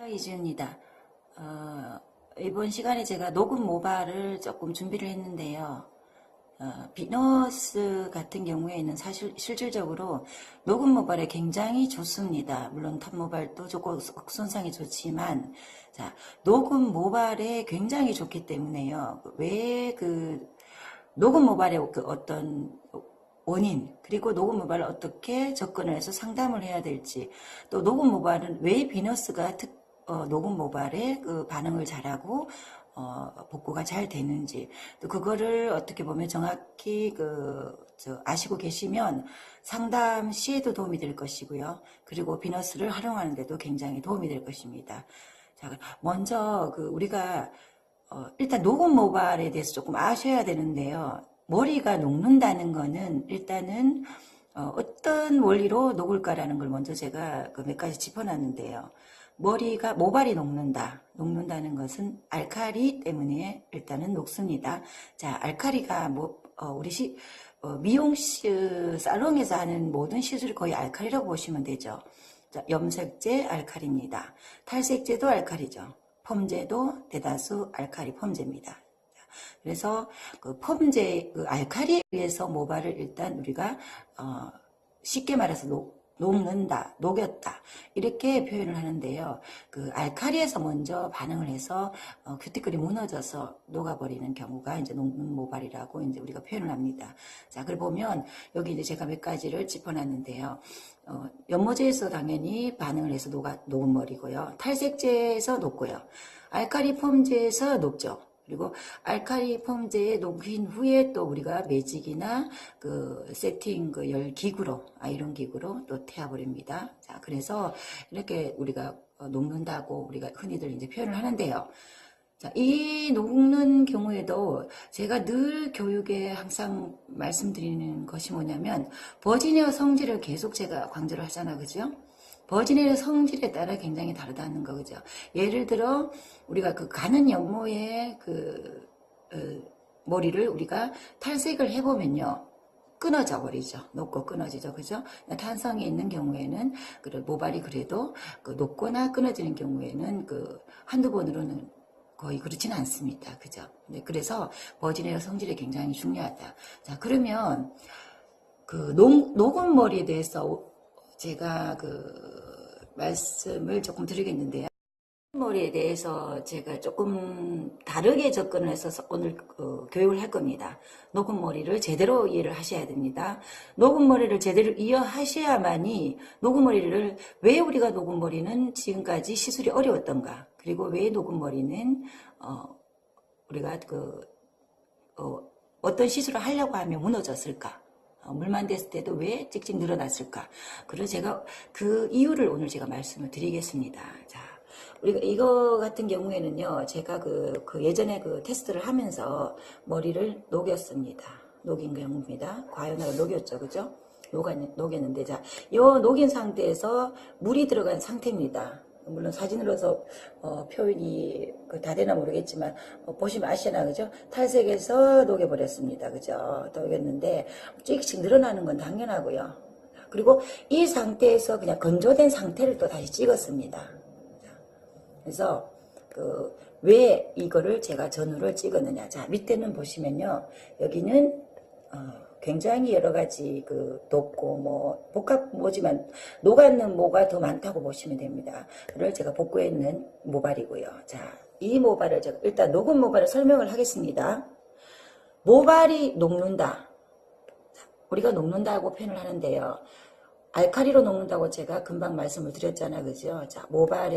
이지은입니다. 이번 시간에 제가 녹음 모발을 조금 준비를 했는데요. 비너스 같은 경우에는 사실 실질적으로 녹음 모발에 굉장히 좋습니다. 물론 탑 모발도 좋고 손상이 좋지만, 자, 녹음 모발에 굉장히 좋기 때문에요. 왜 녹음 모발의 어떤 원인, 그리고 녹음 모발을 어떻게 접근을 해서 상담을 해야 될지, 또 녹음 모발은 왜 비너스가 녹음 모발에 반응을 잘하고 복구가 잘 되는지, 또 그거를 어떻게 보면 정확히 아시고 계시면 상담 시에도 도움이 될 것이고요. 그리고 비너스를 활용하는 데도 굉장히 도움이 될 것입니다. 자, 먼저 우리가 일단 녹음 모발에 대해서 조금 아셔야 되는데요. 머리가 녹는다는 거는 일단은 어떤 원리로 녹을까라는 걸 먼저 제가 몇 가지 짚어놨는데요. 모발이 녹는다는 것은 알칼리 때문에 일단은 녹습니다. 자, 알칼리가 우리 미용 살롱에서 하는 모든 시술이 거의 알칼리라고 보시면 되죠. 자, 염색제 알칼리입니다. 탈색제도 알칼리죠. 펌제도 대다수 알칼리 펌제입니다. 그래서 알칼리에 의해서 모발을 일단 우리가 쉽게 말해서 녹는다, 녹였다 이렇게 표현을 하는데요. 알칼리에서 먼저 반응을 해서 큐티클이 무너져서 녹아버리는 경우가 이제 녹는 모발이라고 이제 우리가 표현을 합니다. 자, 그래 보면 여기 이제 제가 몇 가지를 짚어놨는데요. 연모제에서 당연히 반응을 해서 녹은 머리고요. 탈색제에서 녹고요. 알칼리 펌제에서 녹죠. 그리고 알칼리 펌제에 녹인 후에 또 우리가 매직이나 세팅 열 기구로, 아이론 기구로 또 태워버립니다. 자, 그래서 이렇게 우리가 녹는다고 우리가 흔히들 이제 표현을 하는데요. 자, 이 녹는 경우에도 제가 늘 교육에 항상 말씀드리는 것이 뭐냐면 버지니아 성질을 계속 제가 강조를 하잖아, 그죠? 버지니아 성질에 따라 굉장히 다르다는 거, 그죠? 예를 들어 우리가 가는 연모의 머리를 우리가 탈색을 해보면요. 끊어져 버리죠. 녹고 끊어지죠. 그죠? 탄성이 있는 경우에는, 모발이 그래도 녹거나 끊어지는 경우에는 한두 번으로는 거의 그렇지는 않습니다. 그죠? 네, 그래서 버지니아 성질이 굉장히 중요하다. 자, 그러면 녹은 머리에 대해서 제가 말씀을 조금 드리겠는데요. 머리에 대해서 제가 조금 다르게 접근을 해서 오늘 교육을 할 겁니다. 녹은 머리를 제대로 이해를 하셔야 됩니다. 녹은 머리를 제대로 이해하셔야만이 왜 우리가 녹은 머리는 지금까지 시술이 어려웠던가, 그리고 왜 녹은 머리는 우리가 어떤 시술을 하려고 하면 무너졌을까, 물만 됐을 때도 왜 찍찍 늘어났을까, 그래서 제가 그 이유를 오늘 제가 말씀을 드리겠습니다. 자, 우리가 이거 같은 경우에는요, 제가 예전에 테스트를 하면서 머리를 녹였습니다. 녹인 경우입니다. 과연하게 녹였죠, 그죠? 녹였는데, 자, 요 녹인 상태에서 물이 들어간 상태입니다. 물론 사진으로서 표현이 다 되나 모르겠지만 보시면 아시나, 그죠? 탈색해서 녹여버렸습니다, 그죠? 녹였는데 찍찍 늘어나는 건 당연하고요. 그리고 이 상태에서 그냥 건조된 상태를 또 다시 찍었습니다. 그래서 왜 이거를 제가 전후를 찍었느냐. 자, 밑에는 보시면요, 여기는 굉장히 여러 가지 녹고 복합모지만 녹았는 모가 더 많다고 보시면 됩니다. 그걸 제가 복구했는 모발이고요. 자, 이 모발을 제가 일단 녹은 모발을 설명을 하겠습니다. 모발이 녹는다. 우리가 녹는다고 표현을 하는데요. 알칼리로 녹는다고 제가 금방 말씀을 드렸잖아요, 그죠? 자, 모발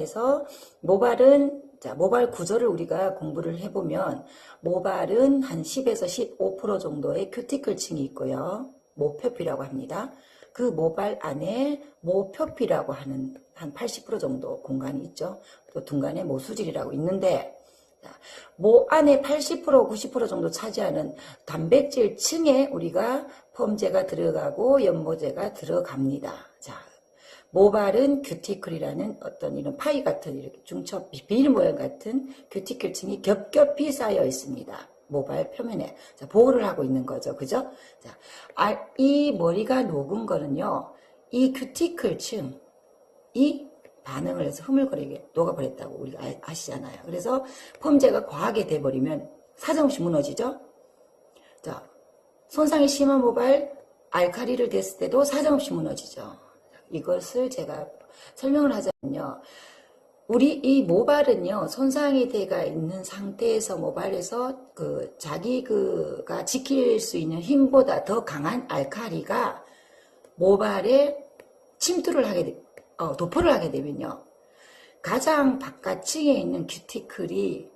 구조를 우리가 공부를 해보면, 모발은 한 10에서 15% 정도의 큐티클층이 있고요. 모표피라고 합니다. 그 모발 안에 모표피라고 하는 한 80% 정도 공간이 있죠. 또 둥간에 모수질이라고 있는데, 모 안에 80% 90% 정도 차지하는 단백질 층에 우리가 펌제가 들어가고 연모제가 들어갑니다. 자, 모발은 큐티클이라는 어떤 이런 파이 같은 이렇게 중첩 비닐 모양 같은 큐티클 층이 겹겹이 쌓여 있습니다. 모발 표면에. 자, 보호를 하고 있는 거죠. 그죠? 자, 이 머리가 녹은 거는요, 이 큐티클 층, 이 반응을 해서 흐물거리게 녹아버렸다고 우리가 아시잖아요. 그래서 폼제가 과하게 돼버리면 사정없이 무너지죠. 자, 손상이 심한 모발 알카리를 댔을 때도 사정없이 무너지죠. 이것을 제가 설명을 하자면요. 우리 이 모발은요, 손상이 돼가 있는 상태에서 모발에서 자기가 지킬 수 있는 힘보다 더 강한 알카리가 모발에 침투를 도포를 하게 되면요. 가장 바깥층에 있는 큐티클이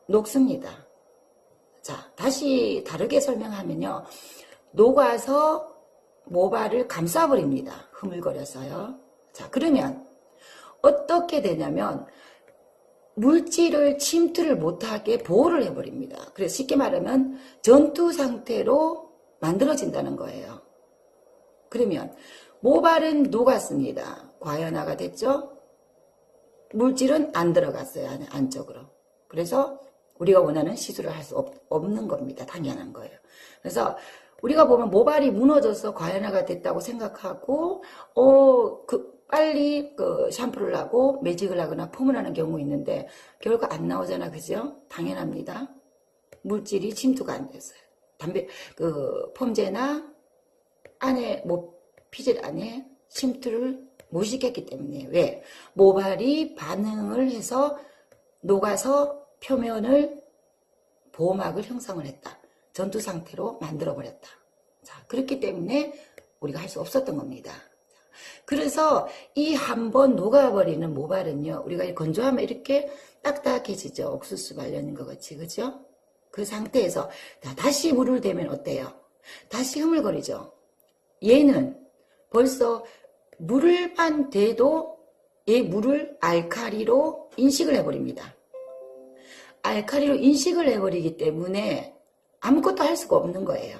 녹습니다. 자, 다시 다르게 설명하면요. 녹아서 모발을 감싸버립니다. 흐물거려서요. 자, 그러면 어떻게 되냐면 물질을 침투를 못하게 보호를 해버립니다. 그래서 쉽게 말하면 전투 상태로 만들어진다는 거예요. 그러면 모발은 녹았습니다. 과연화가 됐죠? 물질은 안 들어갔어요. 안쪽으로. 그래서 우리가 원하는 시술을 할 수 없는 겁니다. 당연한 거예요. 그래서 우리가 보면 모발이 무너져서 과연화가 됐다고 생각하고 빨리 샴푸를 하고 매직을 하거나 폼을 하는 경우 있는데 결과 안 나오잖아. 그죠? 당연합니다. 물질이 침투가 안 됐어요. 폼제나 안에 피질 안에 침투를 못 시켰기 때문에. 왜? 모발이 반응을 해서 녹아서 표면을 보호막을 형성을 했다. 전투 상태로 만들어버렸다. 자, 그렇기 때문에 우리가 할 수 없었던 겁니다. 그래서 이 한 번 녹아버리는 모발은요, 우리가 건조하면 이렇게 딱딱해지죠. 옥수수 말려는 것 같이, 그죠? 그 상태에서 다시 물을 대면 어때요? 다시 흐물거리죠. 얘는 벌써 물만 대도 얘 물을 알카리로 인식을 해버립니다. 알카리로 인식을 해버리기 때문에 아무것도 할 수가 없는 거예요.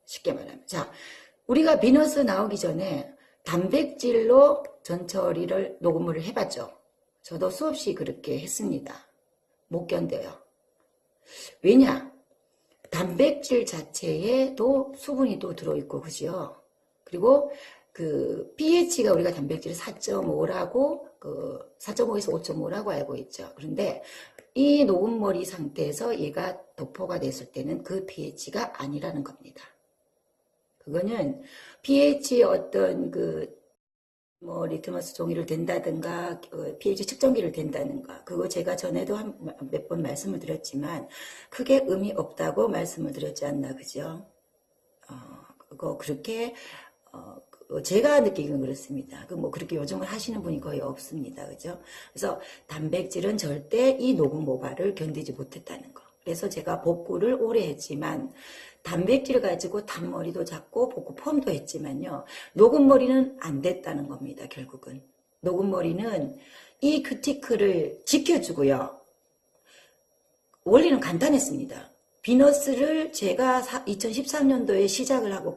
쉽게 말하면. 자, 우리가 비너스 나오기 전에 단백질로 전처리를 녹음을 해봤죠. 저도 수없이 그렇게 했습니다. 못 견뎌요. 왜냐? 단백질 자체에도 수분이 또 들어있고, 그죠? 그리고 pH가 우리가 단백질 4.5라고, 4.5에서 5.5라고 알고 있죠. 그런데 이 녹음머리 상태에서 얘가 도포가 됐을 때는 그 pH가 아니라는 겁니다. 그거는 pH의 어떤 리트머스 종이를 댄다든가 pH 측정기를 댄다든가 그거 제가 전에도 몇 번 말씀을 드렸지만 크게 의미 없다고 말씀을 드렸지 않나, 그죠? 그거 그렇게 제가 느끼기는 그렇습니다. 그렇게 요즘은 하시는 분이 거의 없습니다. 그죠? 그래서 단백질은 절대 이 녹음 모발을 견디지 못했다는 거. 그래서 제가 복구를 오래 했지만 단백질을 가지고 단머리도 잡고 복구 펌도 했지만요. 녹음 머리는 안 됐다는 겁니다. 결국은. 녹음 머리는 이 큐티클을 지켜주고요. 원리는 간단했습니다. 비너스를 제가 2013년도에 시작을 하고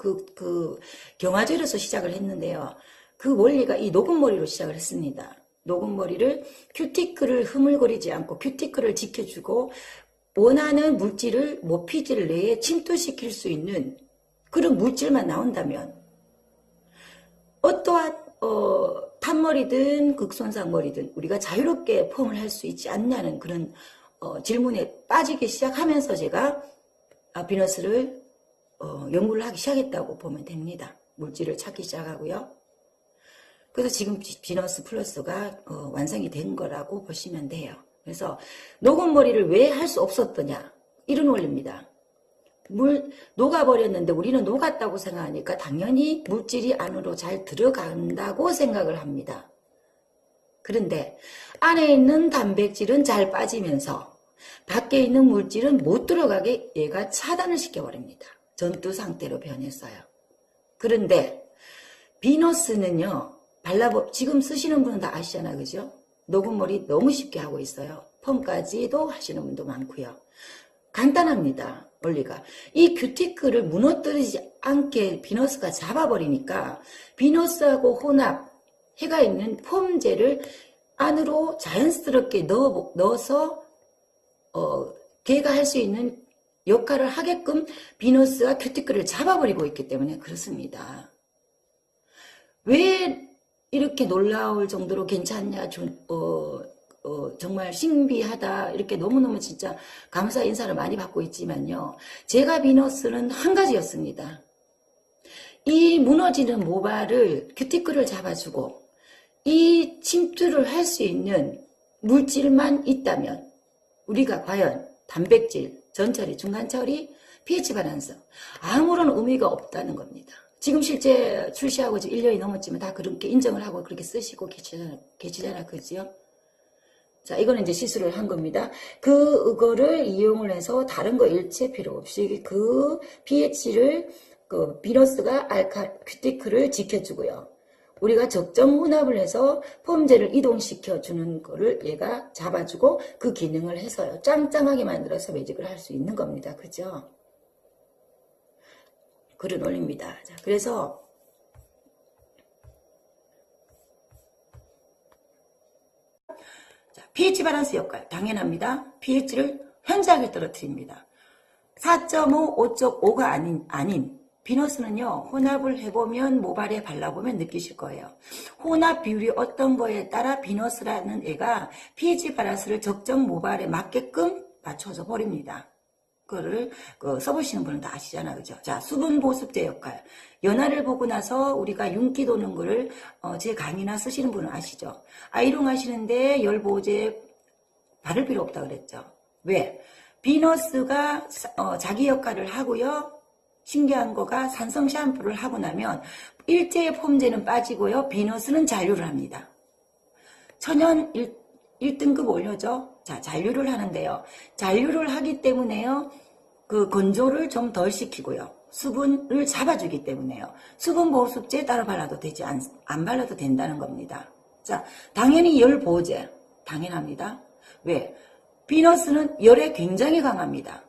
경화제로서 시작을 했는데요. 그 원리가 이 녹음머리로 시작을 했습니다. 녹음머리를 큐티클을 흐물거리지 않고 큐티클을 지켜주고 원하는 물질을 모피질 내에 침투시킬 수 있는 그런 물질만 나온다면 어떠한 탄머리든 극손상머리든 우리가 자유롭게 폼을 할 수 있지 않냐는 그런 질문에 빠지기 시작하면서 제가 비너스를 연구를 하기 시작했다고 보면 됩니다. 물질을 찾기 시작하고요. 그래서 지금 비너스 플러스가 완성이 된 거라고 보시면 돼요. 그래서 녹음머리를 왜 할 수 없었더냐, 이런 원리입니다. 녹아버렸는데 우리는 녹았다고 생각하니까 당연히 물질이 안으로 잘 들어간다고 생각을 합니다. 그런데 안에 있는 단백질은 잘 빠지면서 밖에 있는 물질은 못 들어가게 얘가 차단을 시켜버립니다. 전투 상태로 변했어요. 그런데 비너스는요, 지금 쓰시는 분은 다 아시잖아요. 그죠? 녹음머리 너무 쉽게 하고 있어요. 펌까지도 하시는 분도 많고요. 간단합니다. 원리가. 이 큐티클을 무너뜨리지 않게 비너스가 잡아버리니까 비너스하고 혼합해가 있는 폼젤을 안으로 자연스럽게 넣어서 걔가 할 수 있는 역할을 하게끔 비너스와 큐티클을 잡아버리고 있기 때문에 그렇습니다. 왜 이렇게 놀라울 정도로 괜찮냐, 정말 신비하다, 이렇게 너무너무 진짜 감사 인사를 많이 받고 있지만요. 제가 비너스는 한 가지였습니다. 이 무너지는 모발을 큐티클을 잡아주고 이 침투를 할 수 있는 물질만 있다면 우리가 과연 단백질, 전처리, 중간처리, pH 밸런스 아무런 의미가 없다는 겁니다. 지금 실제 출시하고 지금 1년이 넘었지만 다 그렇게 인정을 하고 그렇게 쓰시고 계시잖아, 그지요? 자, 이거는 이제 시술을 한 겁니다. 그거를 이용을 해서 다른 거 일체 필요 없이 그 pH를 비너스가 알카 큐티클을 지켜주고요. 우리가 적정 혼합을 해서 폼제를 이동시켜 주는 거를 얘가 잡아주고 그 기능을 해서요. 짱짱하게 만들어서 매직을 할 수 있는 겁니다. 그죠? 글을 올립니다. 자, 그래서 pH 밸런스 역할 당연합니다. pH를 현저하게 떨어뜨립니다. 4.5, 5.5가 아닌 비너스는요. 혼합을 해보면 모발에 발라보면 느끼실 거예요. 혼합 비율이 어떤 거에 따라 비너스라는 애가 pH 밸런스를 적정 모발에 맞게끔 맞춰서 버립니다. 그거를 써보시는 분은 다 아시잖아, 그죠? 자, 수분 보습제 역할. 연화를 보고 나서 우리가 윤기 도는 거를 제 강의나 쓰시는 분은 아시죠? 아이롱 하시는데 열 보호제 바를 필요 없다 그랬죠. 왜? 비너스가 자기 역할을 하고요. 신기한 거가 산성 샴푸를 하고 나면 일제의 폼제는 빠지고요. 비너스는 잔류를 합니다. 천연 1등급 올려줘. 자, 잔류를 하는데요. 잔류를 하기 때문에요. 그 건조를 좀 덜 시키고요. 수분을 잡아주기 때문에요. 수분 보습제 따로 발라도 되지 안 발라도 된다는 겁니다. 자, 당연히 열 보호제 당연합니다. 왜? 비너스는 열에 굉장히 강합니다.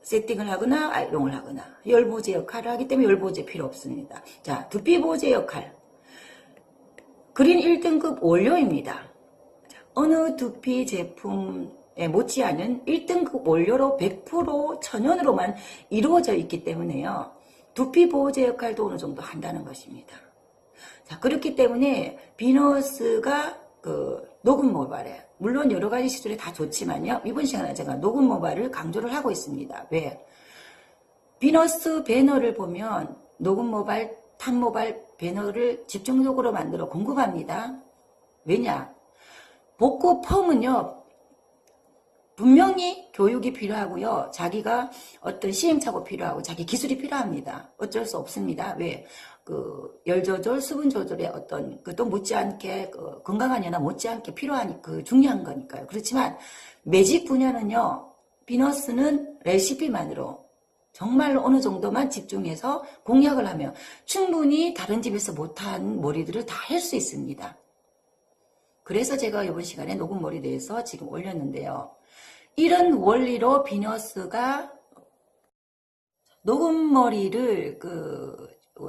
세팅을 하거나 아이롱을 하거나 열 보호제 역할을 하기 때문에 열 보호제 필요 없습니다. 자, 두피 보호제 역할. 그린 1등급 원료입니다. 어느 두피 제품에 못지않은 1등급 원료로 100% 천연으로만 이루어져 있기 때문에요. 두피 보호제 역할도 어느 정도 한다는 것입니다. 자, 그렇기 때문에 비너스가 녹은 모발에 물론 여러 가지 시술이 다 좋지만요. 이번 시간에 제가 녹은 모발을 강조를 하고 있습니다. 왜? 비너스 배너를 보면 녹은 모발, 탄 모발 배너를 집중적으로 만들어 공급합니다. 왜냐? 복구 펌은요. 분명히 교육이 필요하고요. 자기가 어떤 시행착오 필요하고 자기 기술이 필요합니다. 어쩔 수 없습니다. 왜? 열 조절, 수분 조절에 어떤 또 못지않게 건강한 연화 못지않게 필요한 중요한 거니까요. 그렇지만 매직 분야는요. 비너스는 레시피만으로 정말로 어느 정도만 집중해서 공략을 하면 충분히 다른 집에서 못한 머리들을 다 할 수 있습니다. 그래서 제가 이번 시간에 녹은 머리에 대해서 지금 올렸는데요. 이런 원리로 비너스가 녹은 머리를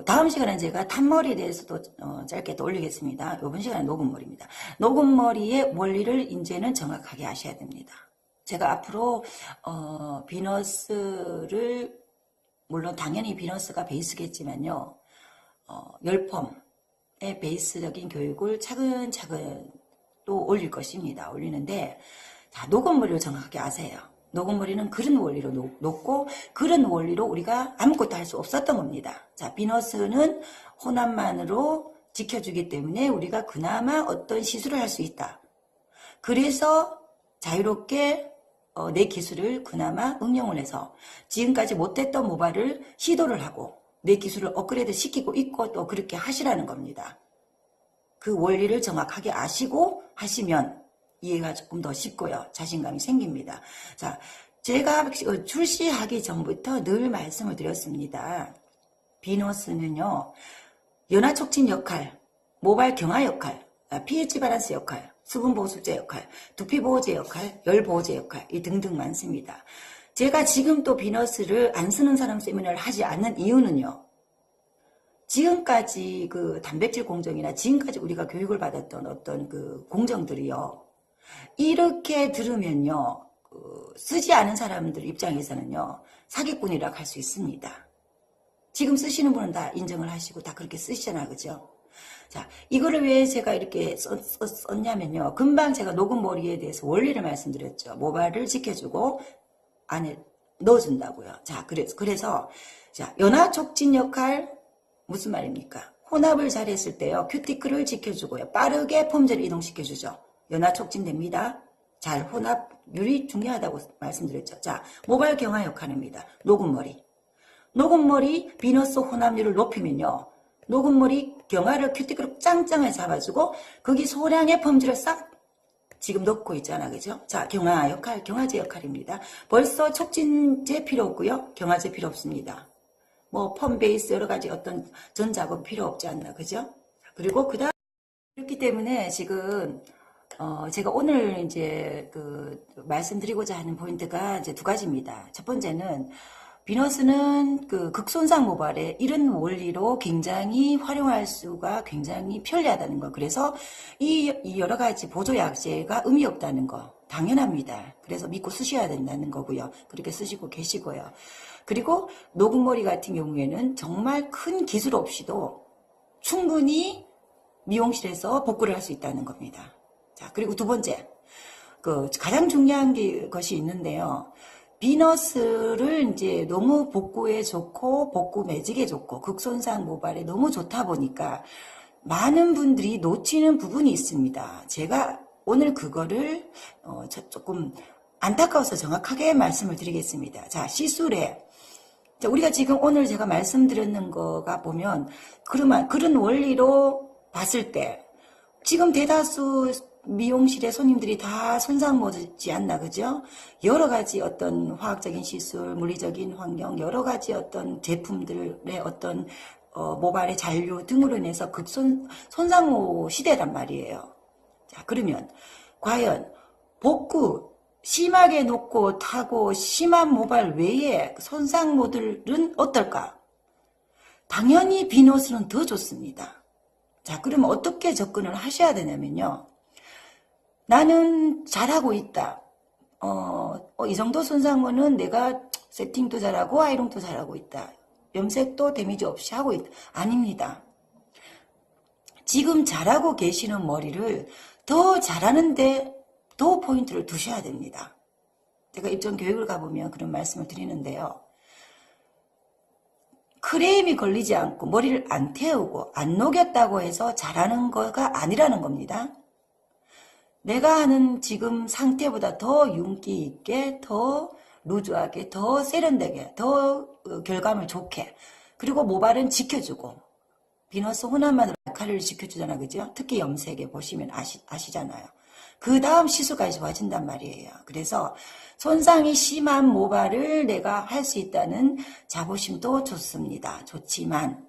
다음 시간에 제가 탄머리에 대해서도 짧게 또 올리겠습니다. 이번 시간에 녹은 머리입니다. 녹은 머리의 원리를 이제는 정확하게 아셔야 됩니다. 제가 앞으로 비너스를 물론 당연히 비너스가 베이스겠지만요. 열펌의 베이스적인 교육을 차근차근 또 올릴 것입니다. 올리는데 자, 녹은 머리를 정확하게 아세요. 녹은 머리는 그런 원리로 녹고 그런 원리로 우리가 아무것도 할 수 없었던 겁니다. 자, 비너스는 혼합만으로 지켜주기 때문에 우리가 그나마 어떤 시술을 할 수 있다. 그래서 자유롭게 내 기술을 그나마 응용을 해서 지금까지 못했던 모발을 시도를 하고 내 기술을 업그레이드 시키고 있고 또 그렇게 하시라는 겁니다. 그 원리를 정확하게 아시고 하시면 이해가 조금 더 쉽고요. 자신감이 생깁니다. 자, 제가 출시하기 전부터 늘 말씀을 드렸습니다. 비너스는요. 연화 촉진 역할, 모발 경화 역할, pH 밸런스 역할, 수분 보습제 역할, 두피 보호제 역할, 열 보호제 역할 이 등등 많습니다. 제가 지금 또 비너스를 안 쓰는 사람 세미나를 하지 않는 이유는요. 지금까지 단백질 공정이나 지금까지 우리가 교육을 받았던 어떤 공정들이요. 이렇게 들으면요. 쓰지 않은 사람들 입장에서는요. 사기꾼이라고 할 수 있습니다. 지금 쓰시는 분은 다 인정을 하시고 다 그렇게 쓰시잖아요. 그죠? 자, 이거를 왜 제가 이렇게 썼냐면요. 금방 제가 녹음 머리에 대해서 원리를 말씀드렸죠. 모발을 지켜주고 안에 넣어준다고요. 자, 그래서 자, 연화 촉진 역할 무슨 말입니까? 혼합을 잘했을 때요. 큐티클을 지켜주고요. 빠르게 폼제를 이동시켜주죠. 연화 촉진됩니다. 잘 혼합률이 중요하다고 말씀드렸죠. 자, 모발 경화 역할입니다. 녹음머리. 녹음머리 비너스 혼합률을 높이면요. 녹음머리 경화를 큐티클로 짱짱하게 잡아주고 거기 소량의 펌지를 싹 지금 넣고 있잖아. 그죠? 자, 경화 역할, 경화제 역할입니다. 벌써 촉진제 필요 없고요. 경화제 필요 없습니다. 뭐 펌 베이스 여러 가지 어떤 전 작업 필요 없지 않나. 그죠? 그리고 그다음 그렇기 때문에 지금 제가 오늘 이제 말씀드리고자 하는 포인트가 이제 두 가지입니다. 첫 번째는 비너스는 극손상 모발에 이런 원리로 굉장히 활용할 수가 굉장히 편리하다는 거. 그래서 이 여러 가지 보조 약제가 의미 없다는 거. 당연합니다. 그래서 믿고 쓰셔야 된다는 거고요. 그렇게 쓰시고 계시고요. 그리고 녹음머리 같은 경우에는 정말 큰 기술 없이도 충분히 미용실에서 복구를 할 수 있다는 겁니다. 자, 그리고 두 번째, 가장 중요한 것이 있는데요. 비너스를 이제 너무 복구에 좋고, 복구 매직에 좋고, 극손상 모발에 너무 좋다 보니까 많은 분들이 놓치는 부분이 있습니다. 제가 오늘 그거를, 조금 안타까워서 정확하게 말씀을 드리겠습니다. 자, 시술에, 우리가 지금 오늘 제가 말씀드렸는 거가 보면, 그런 원리로 봤을 때, 지금 대다수 미용실의 손님들이 다 손상모지 않나, 그죠? 여러 가지 어떤 화학적인 시술, 물리적인 환경, 여러 가지 어떤 제품들의 어떤, 모발의 잔류 등으로 인해서 손상모 시대란 말이에요. 자, 그러면, 과연, 복구, 심하게 녹고 타고 심한 모발 외에 손상모들은 어떨까? 당연히 비너스는 더 좋습니다. 자, 그러면 어떻게 접근을 하셔야 되냐면요. 나는 잘하고 있다. 이 정도 손상모는 내가 세팅도 잘하고 아이롱도 잘하고 있다. 염색도 데미지 없이 하고 있다. 아닙니다. 지금 잘하고 계시는 머리를 더 잘하는데 더 포인트를 두셔야 됩니다. 제가 입점 교육을 가보면 그런 말씀을 드리는데요. 크레임이 걸리지 않고 머리를 안 태우고 안 녹였다고 해서 잘하는 거가 아니라는 겁니다. 내가 하는 지금 상태보다 더 윤기 있게, 더 루즈하게, 더 세련되게, 더 결감을 좋게, 그리고 모발은 지켜주고, 비너스 혼합만으로 역할을 지켜주잖아, 그죠? 특히 염색에 보시면 아시잖아요. 그 다음 시술까지 좋아진단 말이에요. 그래서 손상이 심한 모발을 내가 할 수 있다는 자부심도 좋습니다. 좋지만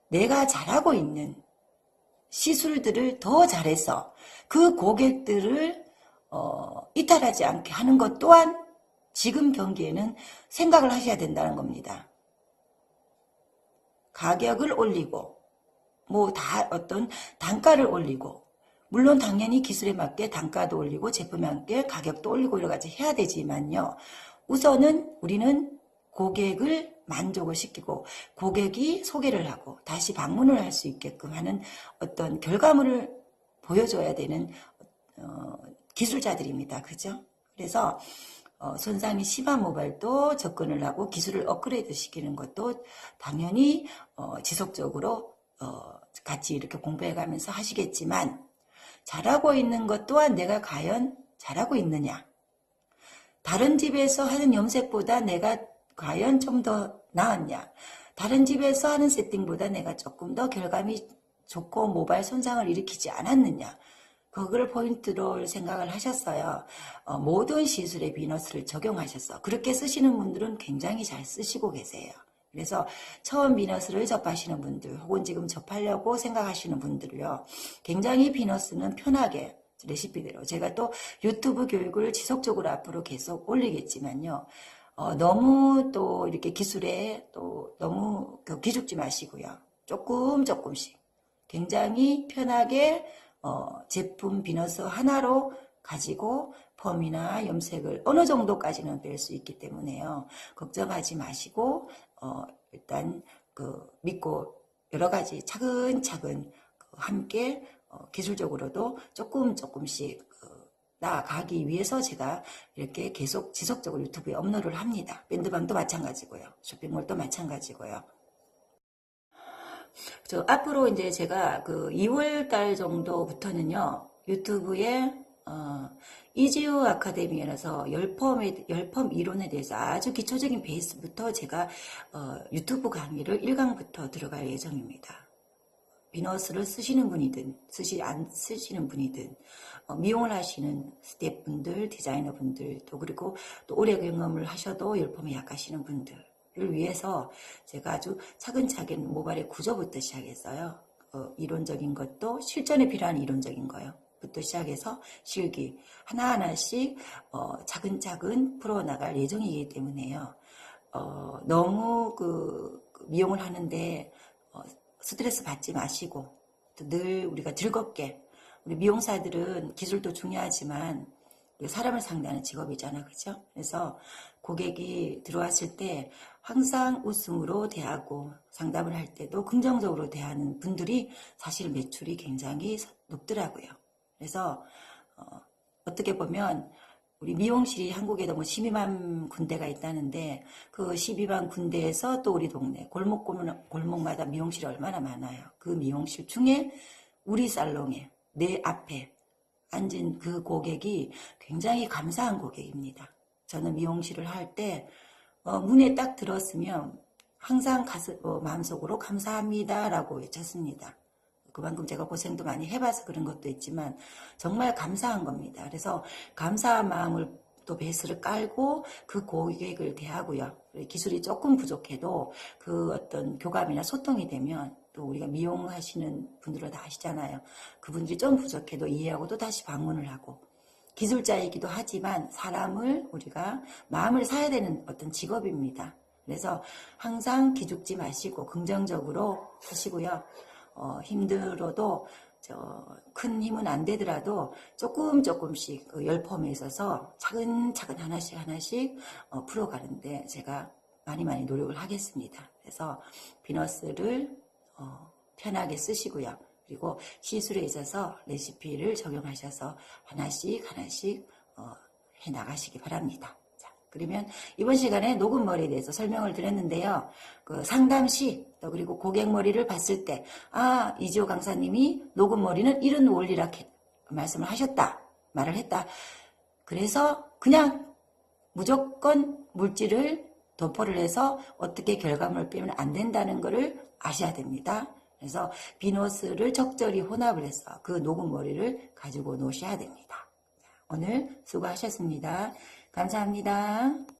내가 잘하고 있는 시술들을 더 잘해서 그 고객들을 이탈하지 않게 하는 것 또한 지금 경기에는 생각을 하셔야 된다는 겁니다. 가격을 올리고 어떤 단가를 올리고, 물론 당연히 기술에 맞게 단가도 올리고 제품에 맞게 가격도 올리고 여러 가지 해야 되지만요. 우선은 우리는 고객을 만족을 시키고 고객이 소개를 하고 다시 방문을 할 수 있게끔 하는 어떤 결과물을 보여줘야 되는 기술자들입니다. 그죠? 그래서 손상이 심한 모발도 접근을 하고 기술을 업그레이드 시키는 것도 당연히 지속적으로 같이 이렇게 공부해가면서 하시겠지만, 잘하고 있는 것 또한 내가 과연 잘하고 있느냐, 다른 집에서 하는 염색보다 내가 과연 좀 더 나았냐, 다른 집에서 하는 세팅보다 내가 조금 더 결감이 좋고 모발 손상을 일으키지 않았느냐, 그거를 포인트로 생각을 하셨어요. 모든 시술에 비너스를 적용하셔서 그렇게 쓰시는 분들은 굉장히 잘 쓰시고 계세요. 그래서 처음 비너스를 접하시는 분들, 혹은 지금 접하려고 생각하시는 분들을요, 굉장히 비너스는 편하게 레시피대로, 제가 또 유튜브 교육을 지속적으로 앞으로 계속 올리겠지만요, 너무 또 이렇게 기술에 또 너무 기죽지 마시고요, 조금씩 굉장히 편하게 제품 비너스 하나로 가지고 펌이나 염색을 어느 정도까지는 뺄 수 있기 때문에요. 걱정하지 마시고 일단 믿고 여러 가지 차근차근 함께 기술적으로도 조금씩 나아가기 위해서 제가 이렇게 계속 지속적으로 유튜브에 업로드를 합니다. 밴드방도 마찬가지고요. 쇼핑몰도 마찬가지고요. 앞으로 이제 제가 그 2월 달 정도부터는요, 유튜브에 이지우 아카데미라서 열펌 이론에 대해서 아주 기초적인 베이스부터 제가 유튜브 강의를 1강부터 들어갈 예정입니다. 비너스를 쓰시는 분이든 안 쓰시는 분이든 미용을 하시는 스태프분들, 디자이너분들, 또 그리고 또 오래 경험을 하셔도 열펌에 약하시는 분들을 위해서 제가 아주 차근차근 모발의 구조부터 시작했어요. 이론적인 것도 실전에 필요한 이론적인 거요. 부터 시작해서 실기 하나하나씩 차근차근 풀어나갈 예정이기 때문에요. 너무 미용을 하는데 스트레스 받지 마시고 늘 우리가 즐겁게, 우리 미용사들은 기술도 중요하지만 사람을 상대하는 직업이잖아, 그죠? 그래서 고객이 들어왔을 때 항상 웃음으로 대하고 상담을 할 때도 긍정적으로 대하는 분들이 사실 매출이 굉장히 높더라고요. 그래서 어떻게 보면 우리 미용실이 한국에도 뭐 12만 군데가 있다는데 그 12만 군데에서 또 우리 동네 골목마다 미용실이 얼마나 많아요. 그 미용실 중에 우리 살롱에 내 앞에 앉은 그 고객이 굉장히 감사한 고객입니다. 저는 미용실을 할 때 문에 딱 들었으면 항상 마음속으로 감사합니다라고 외쳤습니다. 그만큼 제가 고생도 많이 해봐서 그런 것도 있지만 정말 감사한 겁니다. 그래서 감사한 마음을 또 베이스를 깔고 그 고객을 대하고요. 기술이 조금 부족해도 그 어떤 교감이나 소통이 되면 또 우리가 미용하시는 분들은 다 아시잖아요. 그분들이 좀 부족해도 이해하고 또 다시 방문을 하고, 기술자이기도 하지만 사람을 우리가 마음을 사야 되는 어떤 직업입니다. 그래서 항상 기죽지 마시고 긍정적으로 하시고요. 힘들어도 큰 힘은 안 되더라도 조금씩 그 열펌에 있어서 차근차근 하나씩 풀어가는데 제가 많이 노력을 하겠습니다. 그래서 비너스를 편하게 쓰시고요. 그리고 시술에 있어서 레시피를 적용하셔서 하나씩 해 나가시기 바랍니다. 그러면 이번 시간에 녹음 머리에 대해서 설명을 드렸는데요. 그 상담 시, 또 그리고 고객 머리를 봤을 때, 이지호 강사님이 녹음 머리는 이런 원리라 말씀을 하셨다, 말을 했다. 그래서 그냥 무조건 물질을 도포를 해서 어떻게 결과물을 빼면 안 된다는 것을 아셔야 됩니다. 그래서 비너스를 적절히 혼합을 해서 그 녹음 머리를 가지고 노셔야 됩니다. 오늘 수고하셨습니다. 감사합니다.